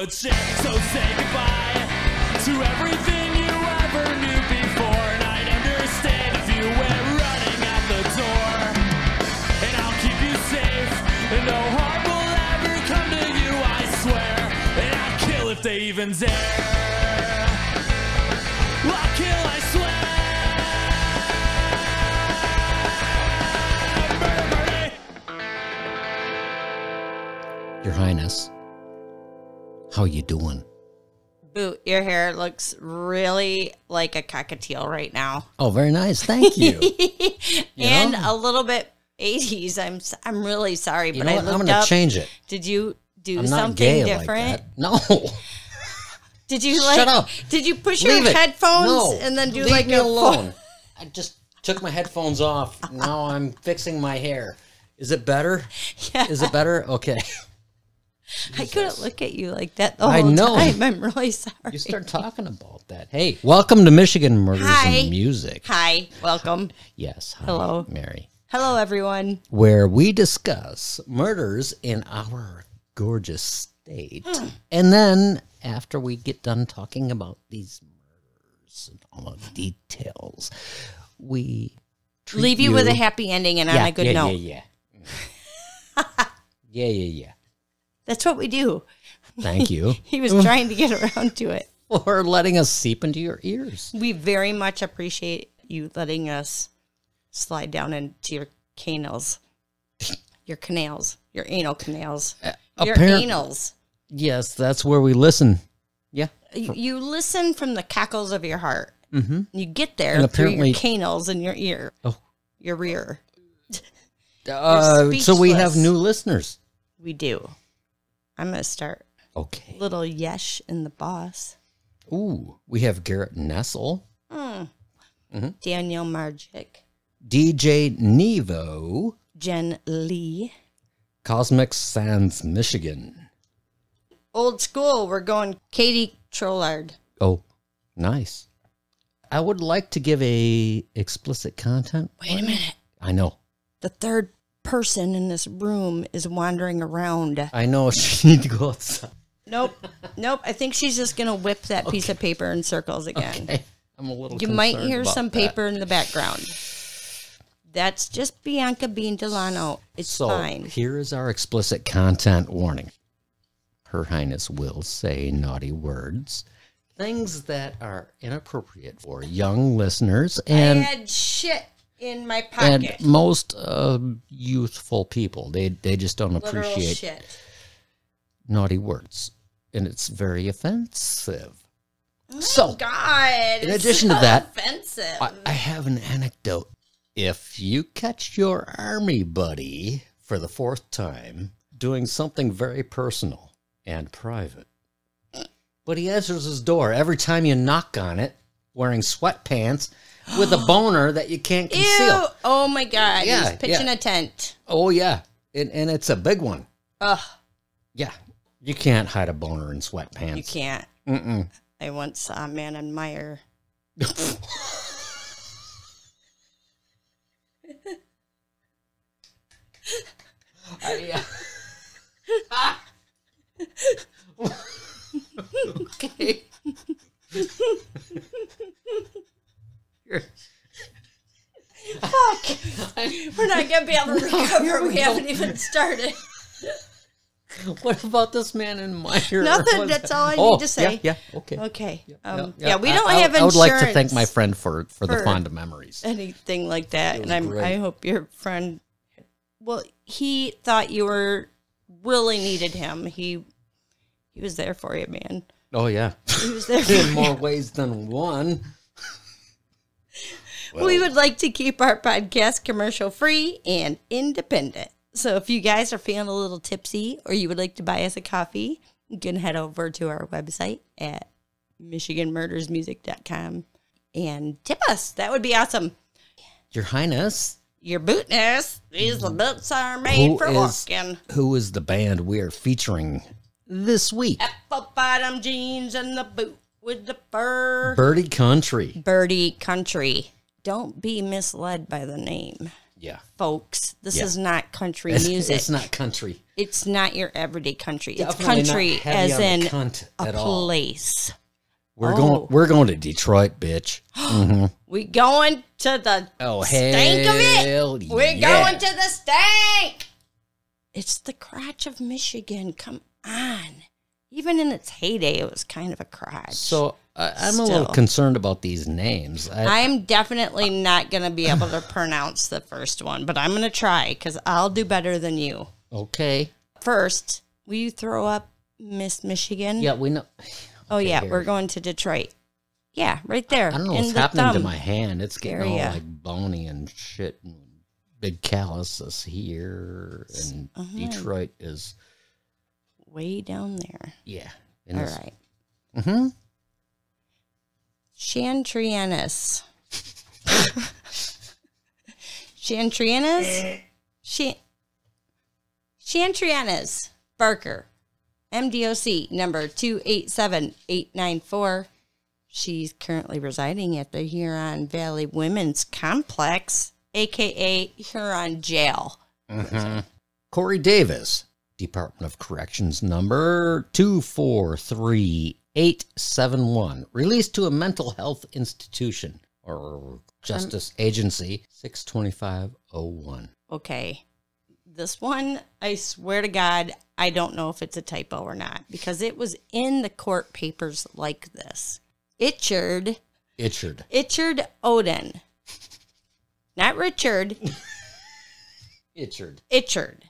bloodshed. So say goodbye to everything you ever knew before, and I'd understand if you went running out the door. And I'll keep you safe, and no harm will ever come to you, I swear. And I'll kill if they even dare. I'll kill, I swear. Your Highness, how you doing? Boo, your hair looks really like a cockatiel right now. Oh, very nice. Thank you. And a little bit 80s. I'm really sorry, but I looked I'm going to change it. Did you do I'm not something gay different? Like that. No. Did you Shut up. Did you push Leave your it. headphones No. and then do Leave like me a alone? I just took my headphones off. Now I'm fixing my hair. Is it better? Yeah. Is it better? Okay. I couldn't look at you like that the whole time. I'm really sorry. You start talking about that. Hey, welcome to Michigan Murders Hi. and Music. Hi, welcome. Yes. Hi, Hello. Mary. Hello, everyone. Where we discuss murders in our gorgeous state. And then after we get done talking about these murders and all the details, we Leave you with a happy ending and on a good note. Yeah. Yeah. That's what we do. Thank you. He was trying to get around to it. For letting us seep into your ears. We very much appreciate you letting us slide down into your canals. Your canals. Your anal canals. Your anals. Yes, that's where we listen. Yeah. You listen from the cackles of your heart. Mm-hmm. You get there through your canals in your ear. Oh. Your rear. So we have new listeners. We do. I'm going to start. Okay. Little Yesh and the Boss. Ooh, we have Garrett Nessel. Daniel Margic. DJ Nevo. Jen Lee. Cosmic Sands, Michigan. Old school. We're going Katie Trollard. Oh, nice. I would like to give a explicit content. Wait a minute. I know. The third person in this room is wandering around. I know. She need to go outside. Nope. I think she's just going to whip that piece of paper in circles again. Okay. I'm a little You concerned might hear about some that. paper in the background. That's just Bianca being Delano. It's fine. Here is our explicit content warning. Her Highness will say naughty words, things that are inappropriate for young listeners and I had shit in my pocket. and most youthful people. They just don't Literal appreciate shit. naughty words, and it's very offensive. Oh, God. in it's addition to so that, offensive. I have an anecdote. If you catch your army buddy for the fourth time doing something very personal and private, but he answers his door every time you knock on it wearing sweatpants with a boner that you can't conceal. Ew. Oh, my God. Yeah, He's pitching a tent. Oh, yeah. And it's a big one. Ugh. Yeah. You can't hide a boner in sweatpants. You can't. Mm-mm. I once saw a man admire. Okay. Fuck. We're not going to be able to recover. We haven't even started. What about this man in Meyer? Nothing. That's all I need to say. Yeah. Okay. Okay. Yeah, Yeah, we don't have insurance. I would like to thank my friend for the fond memories. Anything like that. And great. I hope your friend, well, he thought you were really needed him. He was there for you, man. Oh, yeah. He was there for In you. more ways than one. We would like to keep our podcast commercial free and independent. So if you guys are feeling a little tipsy or you would like to buy us a coffee, you can head over to our website at michiganmurdersmusic.com and tip us. That would be awesome. Your Highness. Your bootness. These boots are made for walking. Who is the band we are featuring this week? Apple bottom jeans and the boot with the fur. Birdie Country. Birdie Country. Don't be misled by the name. Yeah. folks. This Yeah. is not country music. It's not country. It's not your everyday country. It's Definitely country not heavy as on the in cunt a at all. place. We're going to Detroit, bitch. Mm-hmm. We going to the stank of it. We're going to the stank. It's the crotch of Michigan. Come on. Even in its heyday, it was kind of a crotch. So I'm a little concerned about these names. I'm definitely not going to be able to pronounce the first one, but I'm going to try because I'll do better than you. Okay. First, will you throw up Miss Michigan? Yeah, we know. Oh, Okay, yeah, here. we're going to Detroit. Yeah, right there. I don't know in what's the happening to thumb. my hand. It's getting all area. like bony and shit and big calluses here. And Detroit is, Way down there. yeah. All right. Mm-hmm. Chantrianus. Chantrianus? Chantrianus Barker. MDOC number 287894. She's currently residing at the Huron Valley Women's Complex, a.k.a. Huron Jail. Mm-hmm. Corey Davis, Department of Corrections number 243871. Released to a mental health institution or justice agency 62501. Okay. This one, I swear to God, I don't know if it's a typo or not because it was in the court papers like this. Itchard Odin. Not Richard. Ichard. Ickard.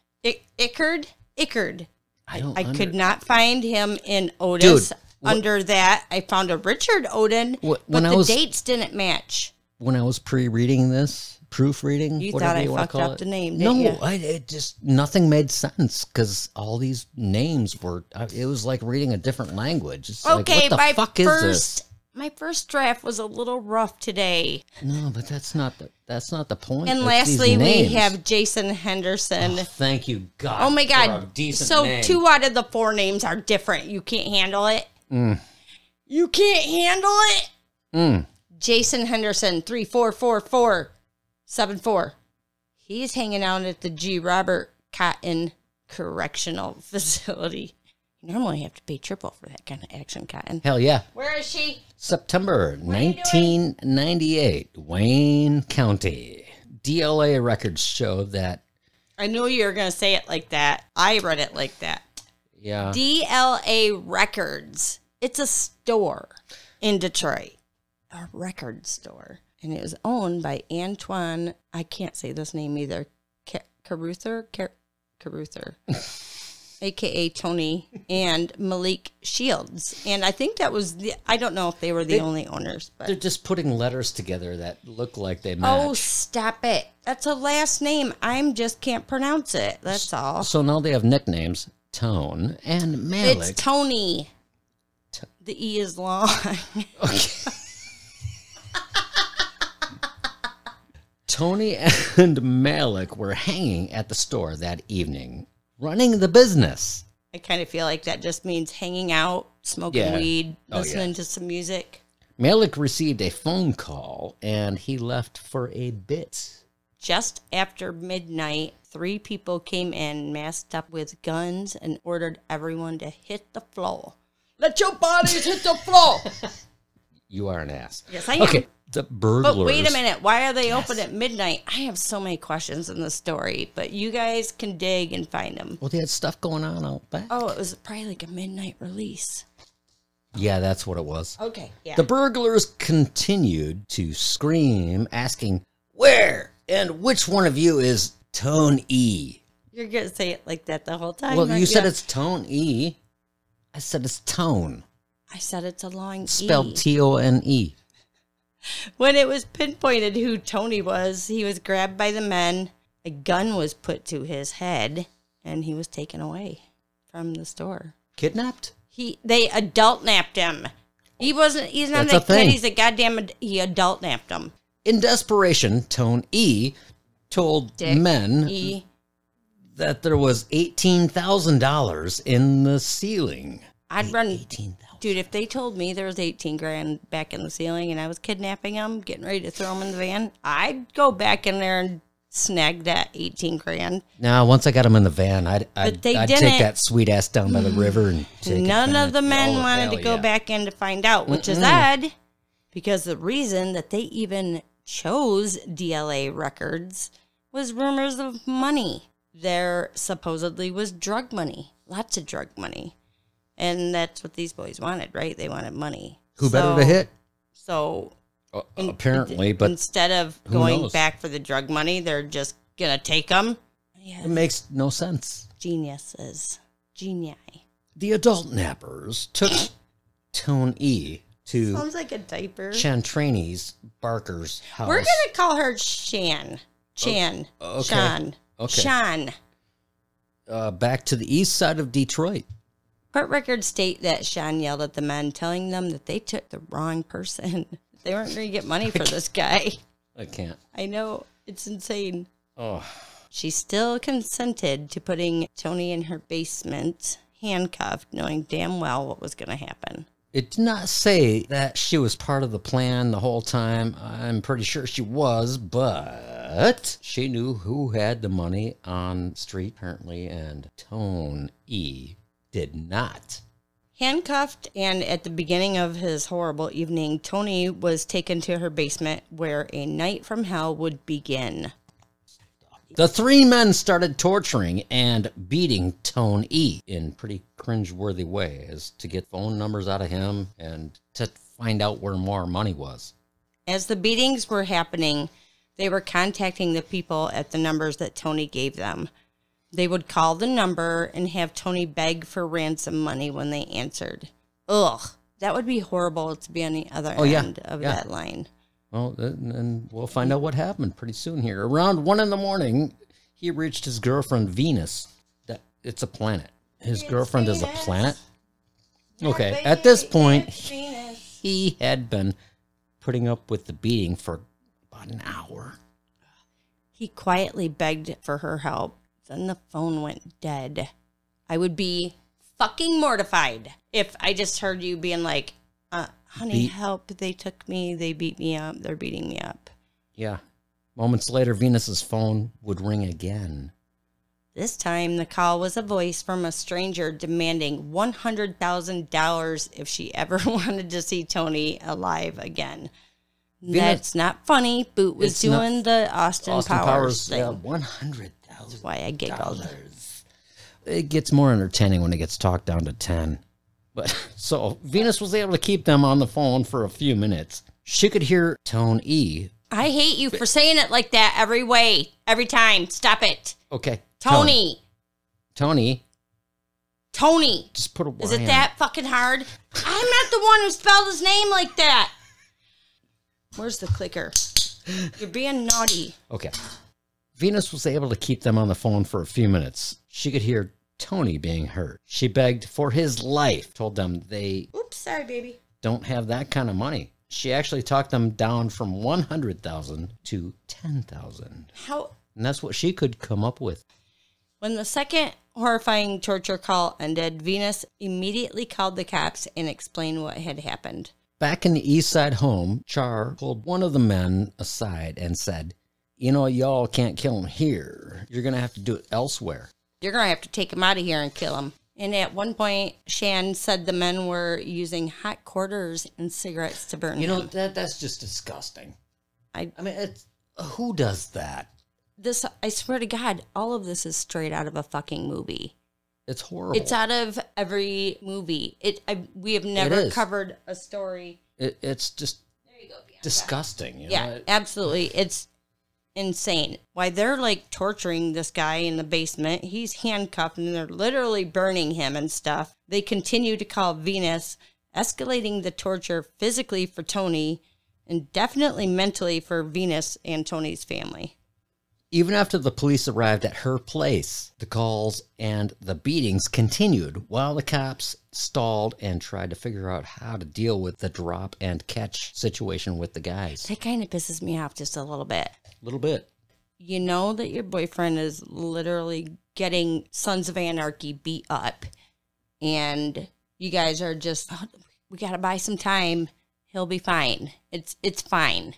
I could not find him in Otis. Dude, under that, I found a Richard Odin, but the dates didn't match. When I was pre-reading this, proofreading, You whatever thought I you want to fucked call up it. the name, didn't you? No, it just, nothing made sense because all these names were, it was like reading a different language. It's Okay, like, what the fuck is this? My first draft was a little rough today. No, but that's not the point. And That's lastly, these we names. have Jason Henderson. Oh, thank you, God. Oh my for God. a decent So name. 2 out of the 4 names are different. You can't handle it? You can't handle it? Jason Henderson, 344474. He's hanging out at the G. Robert Cotton Correctional Facility. You normally have to pay triple for that kind of action, Cotton. Hell yeah. Where is she? September 1998, Wayne County. DLA records show that. I knew you were going to say it like that. I read it like that. Yeah. DLA Records. It's a store in Detroit. A record store. And it was owned by Antoine, I can't say this name either, Caruther, a.k.a. Tony, and Malik Shields. And I think that was, I don't know if they were the only owners. But They're just putting letters together that look like they match. oh, stop it. That's a last name. I just can't pronounce it. That's all. So now they have nicknames, Tone and Malik. It's Tony. The E is long. Okay. Tony and Malik were hanging at the store that evening, running the business. I kind of feel like that just means hanging out, smoking weed, listening to some music. Malik received a phone call, and he left for a bit. Just after midnight, 3 people came in, masked up with guns, and ordered everyone to hit the floor. Let your bodies hit the floor! You are an ass. Yes, I am. Okay, the burglars. But wait a minute. Why are they open at midnight? I have so many questions in the story, but you guys can dig and find them. Well, they had stuff going on out back. Oh, it was probably like a midnight release. Yeah, that's what it was. Okay, yeah. The burglars continued to scream, asking, "Where and which one of you is Tone E?" You're going to say it like that the whole time. Well, aren't you said it's Tone E. I said it's Tone. I said it's a long Spelled E. Tone. When it was pinpointed who Tony was, he was grabbed by the men. A gun was put to his head, and he was taken away from the store. Kidnapped? They adult napped him. He's not That's a a kid, thing. he's a goddamn, he adult napped him. In desperation, Tone E told Dick men E. that there was $18,000 in the ceiling. I'd run, 18,000. dude, if they told me there was 18 grand back in the ceiling and I was kidnapping them, getting ready to throw them in the van, I'd go back in there and snagged that 18 grand. Now, once I got them in the van, I'd take didn't. that sweet ass down by the river and take None of the men wanted to go back in to find out, which is odd, because the reason that they even chose DLA records was rumors of money. There supposedly was drug money, lots of drug money. And that's what these boys wanted, right? They wanted money. Who better to hit? So apparently, but instead of going back for the drug money, they're just going to take them. Yeah. It makes no sense. Geniuses. Genii. The adult nappers took Tone E to sounds like a diaper. Chantrini's Barker's house. We're going to call her Shan. Chan. Okay. Sean. Okay. Sean. Back to the east side of Detroit. Court records state that Sean yelled at the men, telling them that they took the wrong person. They weren't going to get money for this guy. I can't. I know. It's insane. Oh. She still consented to putting Tony in her basement, handcuffed, knowing damn well what was going to happen. It did not say that she was part of the plan the whole time. I'm pretty sure she was, but she knew who had the money on the street, apparently, and Tone E did not. Handcuffed, and at the beginning of his horrible evening, Tony was taken to her basement where a night from hell would begin. The three men started torturing and beating Tone E in pretty cringeworthy ways to get phone numbers out of him and to find out where more money was. As the beatings were happening, they were contacting the people at the numbers that Tony gave them. They would call the number and have Tony beg for ransom money when they answered. Ugh, that would be horrible to be on the other end of that line. Well, and we'll find out what happened pretty soon here. Around 1 a.m, he reached his girlfriend, Venus. It's a planet. His girlfriend is a planet? Okay, at this point, he had been putting up with the beating for about an hour. He quietly begged for her help. Then the phone went dead. I would be fucking mortified if I just heard you being like, honey, help. They took me. They beat me up. They're beating me up. Yeah. Moments later, Venus's phone would ring again. This time, the call was a voice from a stranger demanding $100,000 if she ever wanted to see Tony alive again. That's not funny. Boot was doing the Austin Powers thing. Yeah, $100,000. That's why I giggled. It gets more entertaining when it gets talked down to 10. But so Venus was able to keep them on the phone for a few minutes. She could hear Tone E. I hate you for saying it like that every time. Stop it. Okay. Tony. Just put a Y. Is it that fucking hard? I'm not the one who spelled his name like that. Where's the clicker? You're being naughty. Okay. Venus was able to keep them on the phone for a few minutes. She could hear Tony being hurt. She begged for his life, told them they sorry, baby. Don't have that kind of money. She actually talked them down from $100,000 to $10,000. How? And that's what she could come up with. When the second horrifying torture call ended, Venus immediately called the cops and explained what had happened. Back in the East Side home, Char pulled one of the men aside and said, you know, y'all can't kill him here. You're going to have to do it elsewhere. You're going to have to take him out of here and kill him. And at one point, Shan said the men were using hot quarters and cigarettes to burn him. You know, that's just disgusting. I mean, who does that? I swear to God, all of this is straight out of a fucking movie. It's horrible. It's out of every movie. We have never covered a story. It's just disgusting. You know? Absolutely. It's insane. Why they're like torturing this guy in the basement. He's handcuffed and they're literally burning him and stuff. They continue to call Venus, escalating the torture physically for Tony and definitely mentally for Venus and Tony's family. Even after the police arrived at her place, the calls and the beatings continued while the cops stalled and tried to figure out how to deal with the drop and catch situation with the guys. That kind of pisses me off just a little bit. A little bit. You know that your boyfriend is literally getting Sons of Anarchy beat up, and you guys are just, we got to buy some time. He'll be fine. It's fine.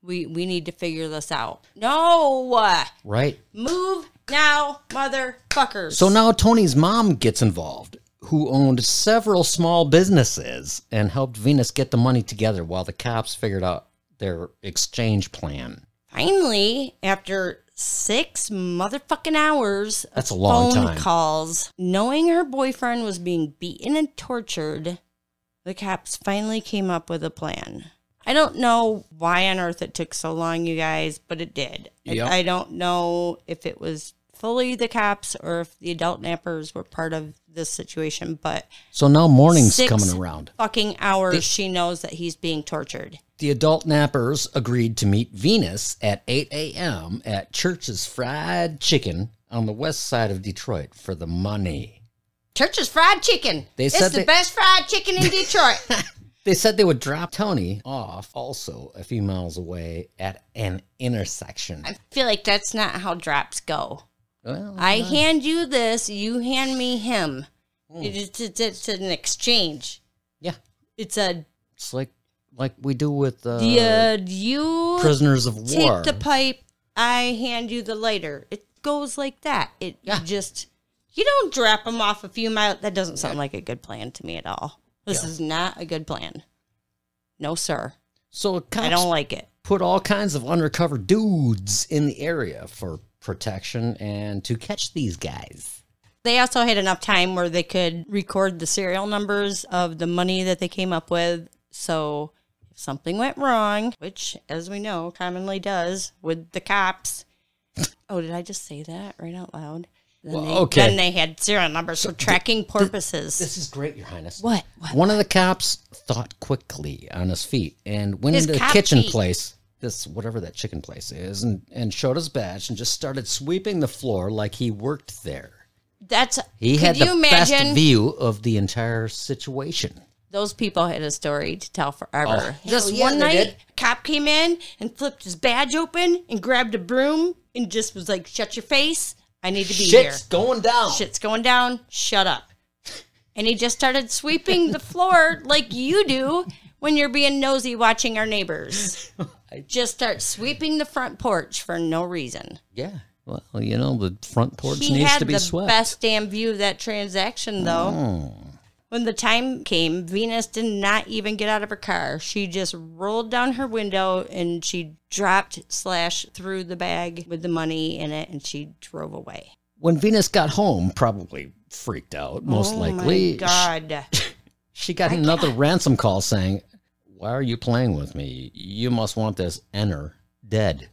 We need to figure this out. No! Right. Move now, motherfuckers. So now Tony's mom gets involved, who owned several small businesses and helped Venus get the money together while the cops figured out their exchange plan. Finally, after 6 motherfucking hours That's a of long phone time. calls, knowing her boyfriend was being beaten and tortured, the cops finally came up with a plan. I don't know why on earth it took so long, you guys, but it did. Yep. I don't know if it was fully the cops or if the adult nappers were part of this situation, but So now morning's 6 coming around. fucking hours she knows that he's being tortured. The adult nappers agreed to meet Venus at 8 a.m. at Church's Fried Chicken on the west side of Detroit for the money. Church's Fried Chicken. It's the best fried chicken in Detroit. They said they would drop Tony off also a few miles away at an intersection. I feel like that's not how drops go. Well, I hand you this, you hand me him. It's an exchange. Yeah. It's like we do with you prisoners of war. take the pipe, I hand you the lighter. It goes like that. You don't drop them off a few miles. That doesn't sound like a good plan to me at all. This is not a good plan. No, sir. So cops I don't like it. Put all kinds of undercover dudes in the area for protection and to catch these guys. They also had enough time where they could record the serial numbers of the money that they came up with. So if something went wrong, which, as we know, commonly does with the cops. Oh, did I just say that right out loud? Then they had serial numbers for tracking purposes. This is great, Your Highness. What? One of the cops thought quickly on his feet and went into the kitchen place, whatever that chicken place is, and showed his badge and just started sweeping the floor like he worked there. He had the best view of the entire situation. Those people had a story to tell forever. Oh, one night, a cop came in and flipped his badge open and grabbed a broom and just was like, "Shut your face. I need to be here. Shit's going down. Shit's going down. Shut up." And he just started sweeping the floor like you do when you're being nosy watching our neighbors. Just start sweeping the front porch for no reason. Yeah. Well, the front porch needs to be swept. He had the best damn view of that transaction, though. Oh. When the time came, Venus did not even get out of her car. She just rolled down her window and she threw the bag with the money in it and she drove away. When Venus got home, probably freaked out, most likely. Oh, my God. She got another ransom call saying, "Why are you playing with me? You must want this N-er dead."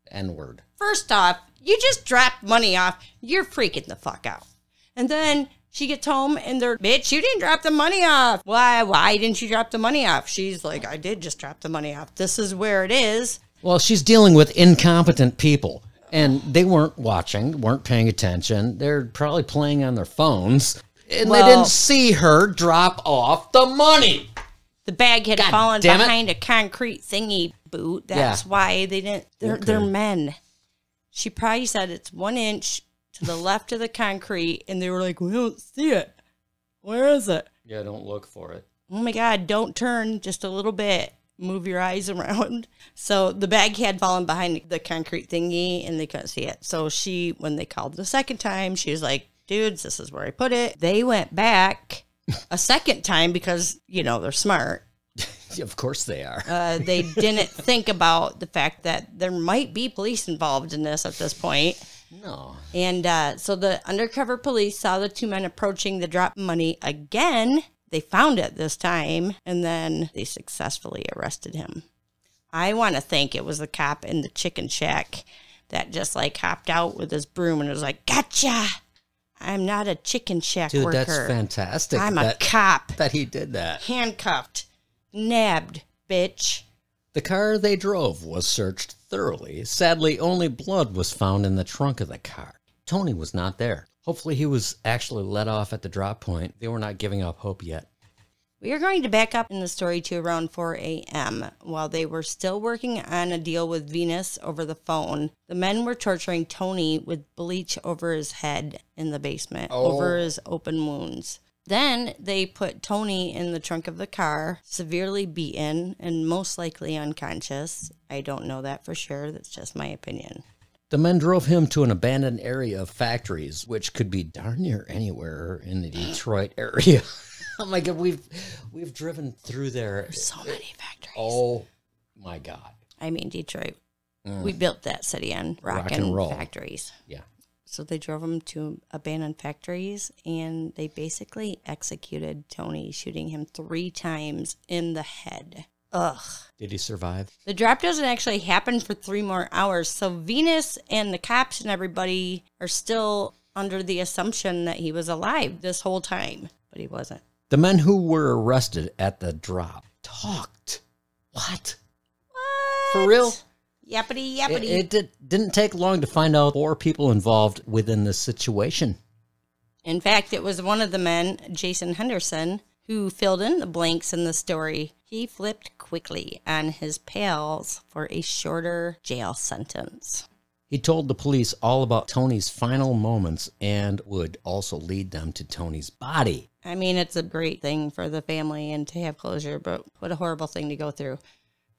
N-word. First off, you just dropped money off. You're freaking the fuck out. And then she gets home and they're, "Bitch, you didn't drop the money off." Why didn't you drop the money off? She's like, "I did just drop the money off. This is where it is." Well, she's dealing with incompetent people. And they weren't watching, weren't paying attention. They're probably playing on their phones. And they didn't see her drop off the money. The bag had fallen behind a concrete thingy boot. That's why they didn't. They're men. She probably said it's 1 inch to the left of the concrete. And they were like, "We don't see it. Where is it?" Yeah, don't look for it. Oh my God, don't turn just a little bit. Move your eyes around. So the bag had fallen behind the concrete thingy and they couldn't see it. So when they called the second time, she was like, "Dudes, this is where I put it." They went back a second time because, they're smart. Of course they are. They didn't think about the fact that there might be police involved in this at this point. No. And so the undercover police saw the two men approaching the drop money again. They found it this time, and then they successfully arrested him. I want to think it was the cop in the chicken shack that just hopped out with his broom and was like, "Gotcha! I'm not a chicken shack worker. Dude, that's fantastic. I'm a cop." That he did that. Handcuffed. Nabbed, bitch. The car they drove was searched thoroughly. Sadly, only blood was found in the trunk of the car. Tony was not there. Hopefully he was actually let off at the drop point. They were not giving up hope yet. We are going to back up in the story to around 4 a.m. While they were still working on a deal with Venus over the phone, the men were torturing Tony with bleach over his head in the basement, over his open wounds. Then they put Tony in the trunk of the car, severely beaten and most likely unconscious. I don't know that for sure. That's just my opinion. The men drove him to an abandoned area of factories, which could be darn near anywhere in the Detroit area. Oh my God, we've driven through there. There's so many factories. Oh my God. I mean, Detroit. We built that city on rock and roll factories. Yeah. So they drove him to abandoned factories, and they basically executed Tony, shooting him 3 times in the head. Ugh. Did he survive? The drop doesn't actually happen for 3 more hours, so Venus and the cops and everybody are still under the assumption that he was alive this whole time, but he wasn't. The men who were arrested at the drop talked. What? For real? Yappity, yappity. It didn't take long to find out 4 people involved within this situation. In fact, it was one of the men, Jason Henderson, who filled in the blanks in the story. He flipped quickly on his pals for a shorter jail sentence. He told the police all about Tony's final moments and would also lead them to Tony's body. I mean, it's a great thing for the family and to have closure, but what a horrible thing to go through.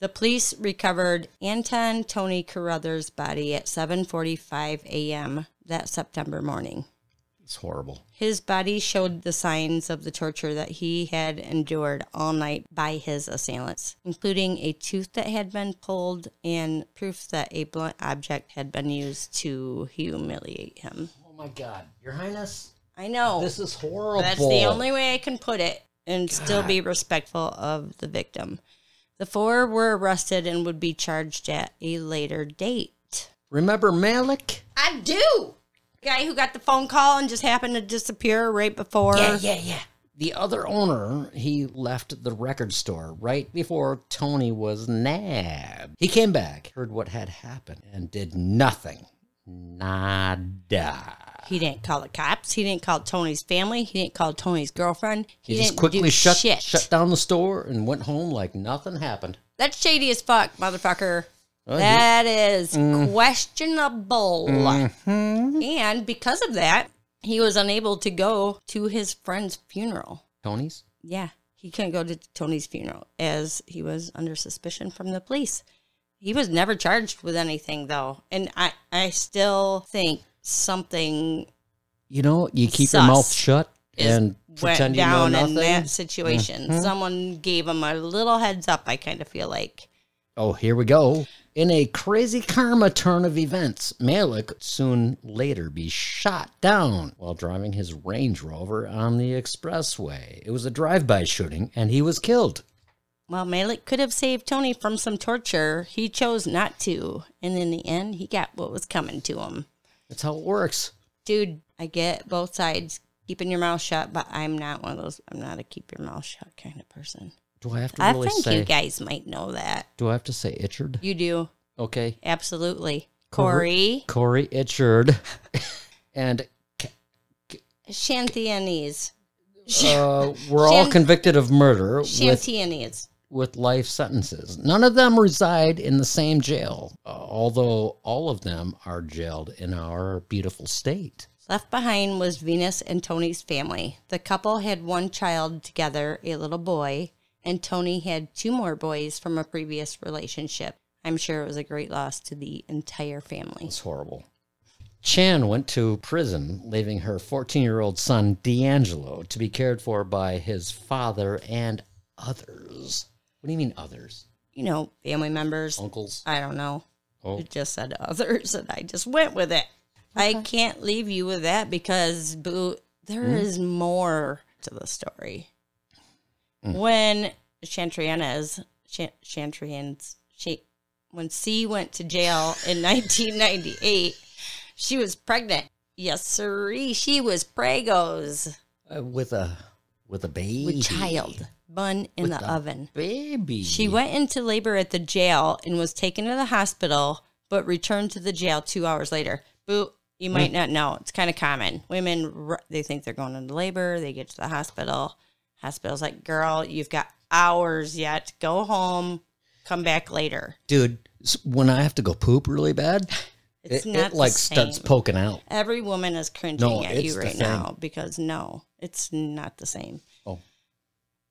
The police recovered Anton Tony Carruthers' body at 7:45 a.m. that September morning. It's horrible. His body showed the signs of the torture that he had endured all night by his assailants, including a tooth that had been pulled and proof that a blunt object had been used to humiliate him. Oh my God. Your Highness? I know. This is horrible. That's the only way I can put it and still be respectful of the victim. The 4 were arrested and would be charged at a later date. Remember Malik? I do. Guy who got the phone call and just happened to disappear right before. Yeah. The other owner, he left the record store right before Tony was nabbed. He came back, heard what had happened, and did nothing. Nada. He didn't call the cops. He didn't call Tony's family. He didn't call Tony's girlfriend. He just quickly shut down the store and went home like nothing happened. That's shady as fuck, motherfucker. That is questionable. And because of that, he was unable to go to his friend's funeral. Tony's? Yeah. He couldn't go to Tony's funeral as he was under suspicion from the police. He was never charged with anything, though. And I still think something... You know, you keep your mouth shut and pretend you know nothing. In that situation. Someone gave him a little heads up, I kind of feel like. Oh, here we go. In a crazy karma turn of events, Malik would soon later be shot down while driving his Range Rover on the expressway. It was a drive-by shooting, and he was killed. Well, Malik could have saved Tony from some torture. He chose not to. And in the end, he got what was coming to him. That's how it works. Dude, I get both sides. Keeping your mouth shut, but I'm not one of those, I'm not a keep your mouth shut kind of person. Do I have to really say? I think you guys might know that. Do I have to say Itchard? You do. Okay. Absolutely. Corey Itchard. And... Shantianese. We're all convicted of murder. Shantianese. With life sentences. None of them reside in the same jail, although all of them are jailed in our beautiful state. Left behind was Venus and Tony's family. The couple had 1 child together, a little boy, and Tony had 2 more boys from a previous relationship. I'm sure it was a great loss to the entire family. It's horrible. Chan went to prison, leaving her 14-year-old son, D'Angelo, to be cared for by his father and others. What do you mean others? You know, family members. Uncles? I don't know. Oh. It just said others, and I just went with it. Okay. I can't leave you with that because, Boo, there is more to the story. When when C went to jail in 1998, she was pregnant. Yes, sirree. She was pregos. With a baby. With child. Bun in the oven. Baby. She went into labor at the jail and was taken to the hospital, but returned to the jail 2 hours later. Boo, you might not know. It's kind of common. Women, they think they're going into labor. They get to the hospital. Hospital's like, girl, you've got hours yet. Go home. Come back later. Dude, when I have to go poop really bad, It's not it like the same. starts poking out. Every woman is cringing at you right thing. now because no, it's not the same. Oh.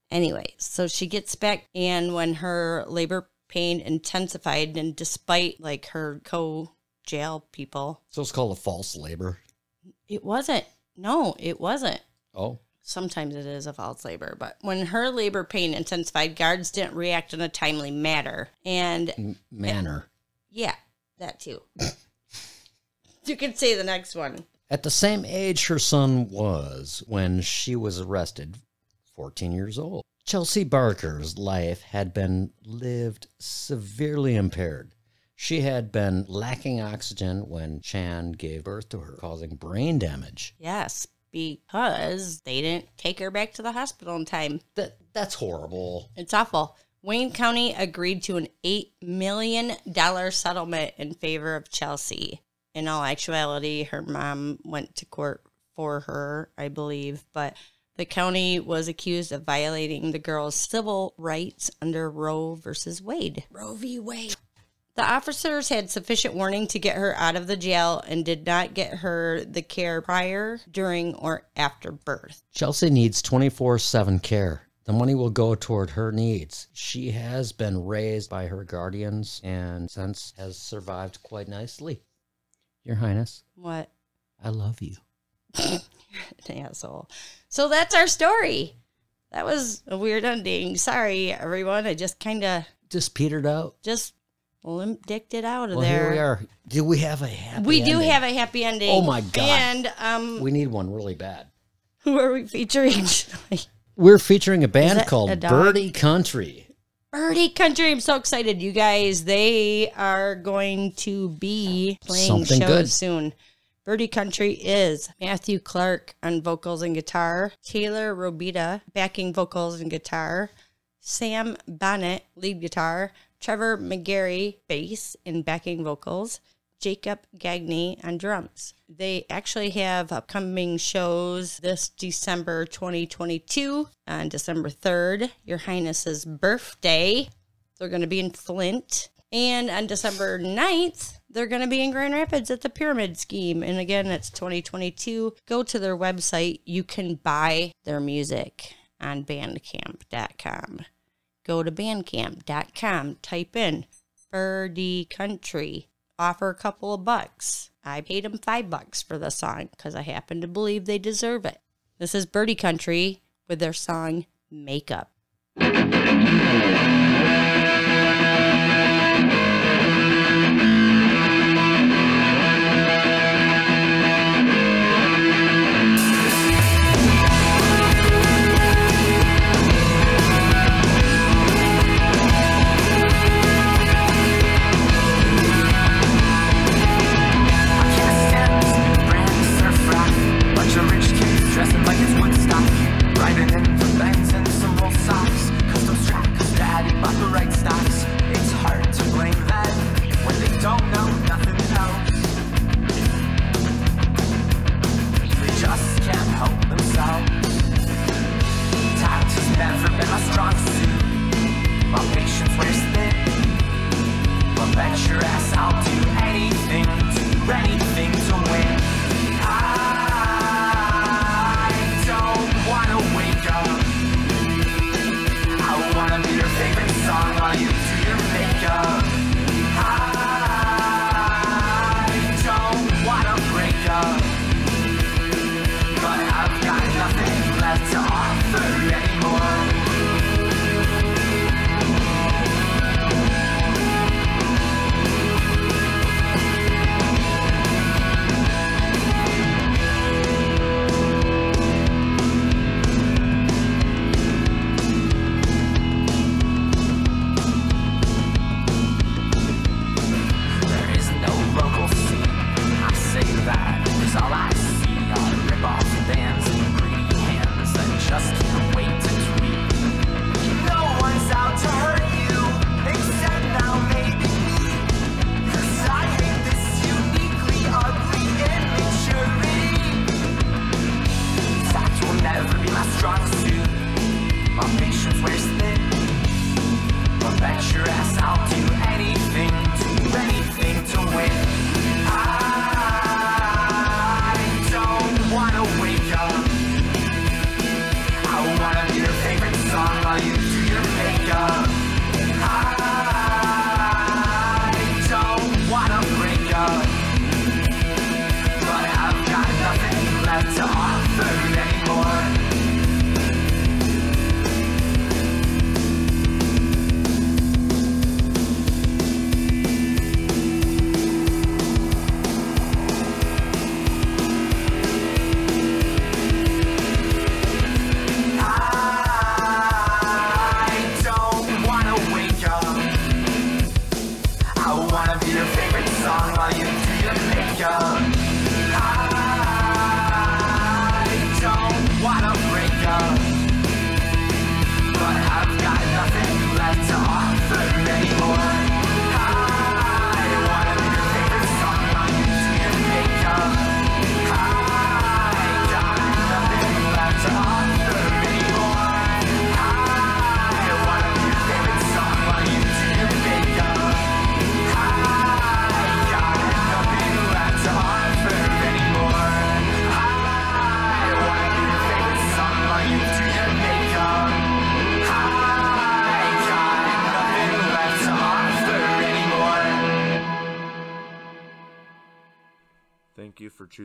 Anyway, so she gets back, and when her labor pain intensified, and despite like her co-jail people. So it's called a false labor? It wasn't. No, it wasn't. Oh. Sometimes it is a false labor, but when her labor pain intensified, guards didn't react in a timely manner. Manner. Yeah, that too. You can say the next one. At the same age her son was when she was arrested, 14 years old. Chelsea Barker's life had been lived severely impaired. She had been lacking oxygen when Chan gave birth to her, causing brain damage. Yes, because they didn't take her back to the hospital in time. That's horrible. It's awful. Wayne County agreed to an $8 million settlement in favor of Chelsea. In all actuality, her mom went to court for her, I believe, but the county was accused of violating the girl's civil rights under Roe versus Wade. Roe v. Wade. The officers had sufficient warning to get her out of the jail and did not get her the care prior, during, or after birth. Chelsea needs 24/7 care. The money will go toward her needs. She has been raised by her guardians and since has survived quite nicely. Your Highness. What? I love you. An asshole. So that's our story. That was a weird ending. Sorry, everyone. I just kind of... Just petered out. Just limp-dicked it out of well, there. Here we are. Do we have a happy ending? We do have a happy ending. Oh, my God. And we need one really bad. Who are we featuring? We're featuring a band called a dog? Birdie Country. Birdie Country. I'm so excited, you guys. They are going to be playing Something shows good. soon. Birdie Country is Matthew Clark on vocals and guitar, Taylor Robita backing vocals and guitar, Sam Bonnet lead guitar, Trevor McGarry bass and backing vocals, Jacob Gagney on drums. They actually have upcoming shows this December 2022 on December 3rd, Your Highness's birthday. They're going to be in Flint. And on December 9th, they're going to be in Grand Rapids at the Pyramid Scheme. And again, it's 2022. Go to their website. You can buy their music on bandcamp.com. Go to bandcamp.com. Type in Birdie Country. Offer a couple of bucks. I paid them $5 for the song because I happen to believe they deserve it. This is Birdie Country with their song Makeup. Dressing like it's Woodstock, riding in the Benz and some old socks. Custom strap, cause daddy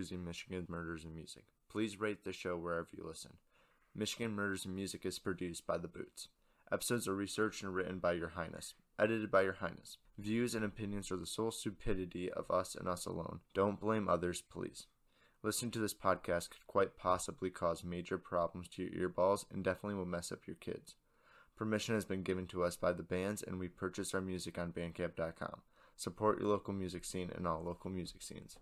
choosing Michigan Murders and Music. Please rate the show wherever you listen. Michigan Murders and Music is produced by The Boots. Episodes are researched and written by Your Highness. Edited by Your Highness. Views and opinions are the sole stupidity of us and us alone. Don't blame others, please. Listening to this podcast could quite possibly cause major problems to your earballs and definitely will mess up your kids. Permission has been given to us by the bands, and we purchase our music on Bandcamp.com. Support your local music scene and all local music scenes.